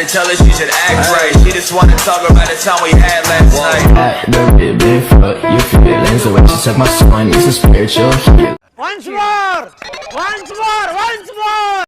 to tell her she should act right. She just wanna talk about the time we had last night. The been fuck you feelings the way she said my son is a spiritual healer. Once more! Once more! Once more!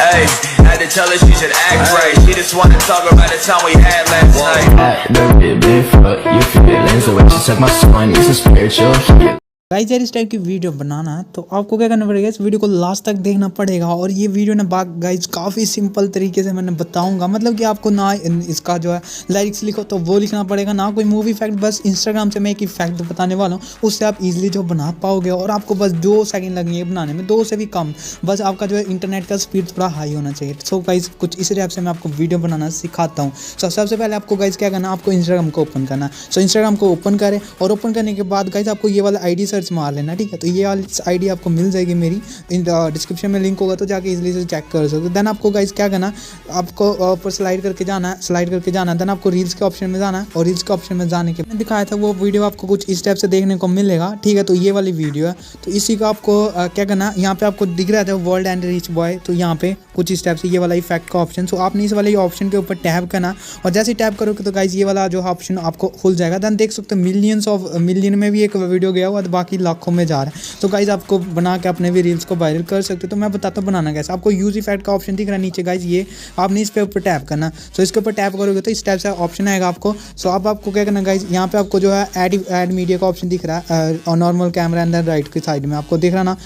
Hey, had to tell her she should act right. She just wanna talk about the time we had last night. The been fuck you feelings the way she said my son is a spiritual healer. Guys यार इस type की video बनाना है तो आपको क्या करना पड़ेगा, इस वीडियो को लास्ट तक देखना पड़ेगा। और ये वीडियो ना गाइस काफ़ी सिंपल तरीके से मैंने बताऊंगा, मतलब कि आपको ना इसका जो है लिरिक्स लिखो तो वो लिखना पड़ेगा, ना कोई मूवी फैक्ट, बस इंस्टाग्राम से मैं एक ही फैक्ट बताने वाला हूँ, उससे आप इजीली जो बना पाओगे। और आपको बस 2 सेकंड लगेंगे बनाने में, 2 से भी कम। बस आपका जो है इंटरनेट का स्पीड थोड़ा हाई होना चाहिए। सो गाइस कुछ इस टाइप से मैं आपको वीडियो बनाना सिखाता हूँ। सो सबसे पहले आपको गाइस क्या करना है, आपको इंस्टाग्राम को ओपन करना। सो इंस्टाग्राम को ओपन करें और ओपन करने के बाद गाइस आपको ये वाला ID सर्च मार लेना, ठीक है। तो ये वाली ID आपको मिल जाएगी, मेरी डिस्क्रिप्शन में लिंक होगा, तो जाके इजीली से चेक कर सकते हो। देन आपको गाइस क्या करना, आपको ऊपर स्लाइड करके जाना है, देन आपको रील्स के ऑप्शन में जाना है। और रील्स के ऑप्शन में जाने के मैंने दिखाया था वो वीडियो आपको कुछ इस टाइप से देखने को मिलेगा, ठीक है। तो ये वाली वीडियो है, तो इसी का आपको क्या करना, यहाँ पे आपको दिख रहा था वर्ल्ड एंड रिच बॉय, तो यहाँ पे कुछ इस टाइप से ये वाला इफेक्ट का ऑप्शन। सो आपने इस वाले ऑप्शन के ऊपर टैप करना, और जैसे ही टैप करोगे तो गाइस ये वाला जो ऑप्शन आपको खुल जाएगा। देन देख सकते हो मिलियन में भी एक वीडियो गया हुआ, तो बाकी लाखों में जा रहा है। तो गाइस आपको बना के अपने भी रील्स को वायरल कर सकते हो। तो मैं बताता हूँ बनाना कैसे। आपको यूज इफेक्ट का ऑप्शन दिख रहा है नीचे गाइस, ये आपने इस पे ऊपर टैप करना। सो इसके ऊपर टैप करोगे तो इस टाइप से ऑप्शन आएगा आपको। सो अब आपको क्या करना गाइस, यहाँ पे आपको जो है ऐड मीडिया का ऑप्शन दिख रहा है, और नॉर्मल कैमरा अंदर राइट की साइड में आपको दिख रहा ना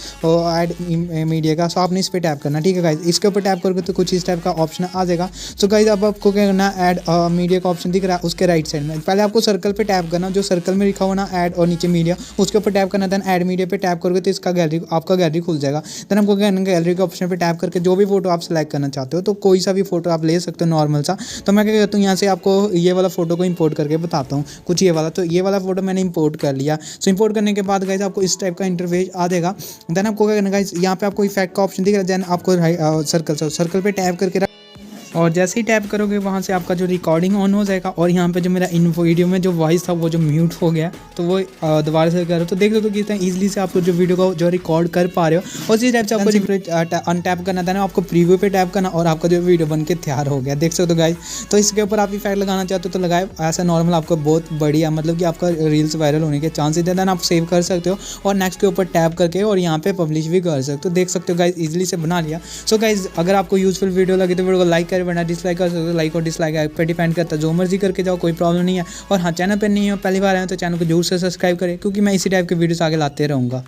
ऐड मीडिया का। सो आपने इस पे टैप करना, ठीक है गाइस। इसके ऊपर टैप करोगे तो कुछ इस टाइप का ऑप्शन आ जाएगा। सो गाइस अब आपको क्या करना, ऐड मीडिया का ऑप्शन दिख रहा है उसके राइट साइड में, पहले आपको सर्कल पे टैप करना, जो सर्कल में लिखा हुआ ना ऐड और नीचे मीडिया, उसके ऊपर टैप करना। देन ऐड मीडिया पे टैप करोगे तो इसका आपका गैलरी खुल जाएगा। देन आपको गैलरी के ऑप्शन पे टैप करके जो भी फोटो आप सेलेक्ट करना चाहते हो, तो कोई सा भी फोटो आप ले सकते हो नॉर्मल सा। तो मैं क्या करता हूँ, यहाँ से आपको ये वाला फोटो को इंपोर्ट करके बताता हूँ कुछ ये वाला। तो ये वाला फोटो मैंने इंपोर्ट कर लिया। सो इंपोर्ट करने के बाद गाइस आपको इस टाइप का इंटरफेस आ जाएगा। देन आपको क्या करना गाइस, यहाँ पे आपको इफेक्ट का ऑप्शन दिख रहा है, देन आपको सर्कल पे टैप करके और जैसे ही टैप करोगे वहाँ से आपका जो रिकॉर्डिंग ऑन हो जाएगा। और यहाँ पे जो मेरा इन वीडियो में जो वॉइस था वो जो म्यूट हो गया, तो वो दोबारा से करो। तो देख लो तो कितना ईजिली से आप जो वीडियो को जो रिकॉर्ड कर पा रहे हो। और इसी टाइप से आपको अनटैप करना था ना, आपको प्रीव्यू पे टैप करना, और आपका जो वीडियो बन के तैयार हो गया, देख सकते हो गाइस। तो इसके ऊपर आप इफेक्ट लगाना चाहते हो तो लगाए, ऐसा नॉर्मल आपको बहुत बढ़िया, मतलब कि आपका रील्स वायरल होने के चांसेस है। देन आप सेव कर सकते हो और नेक्स्ट के ऊपर टैप करके और यहाँ पे पब्लिश भी कर सकते हो। देख सकते हो गाइस ईजिली से बना लिया। सो गाइस अगर आपको यूजफुल वीडियो लगे तो वीडियो को लाइक करें, वरना डिसलाइक कर सकते हो। लाइक और डिसलाइक आप पे डिपेंड करता है, जो मर्जी करके जाओ, कोई प्रॉब्लम नहीं है। और हाँ, चैनल पर नहीं हो पहली बार आए तो चैनल को जरूर से सब्सक्राइब करें, क्योंकि मैं इसी टाइप के वीडियोस आगे लाते रहूँगा।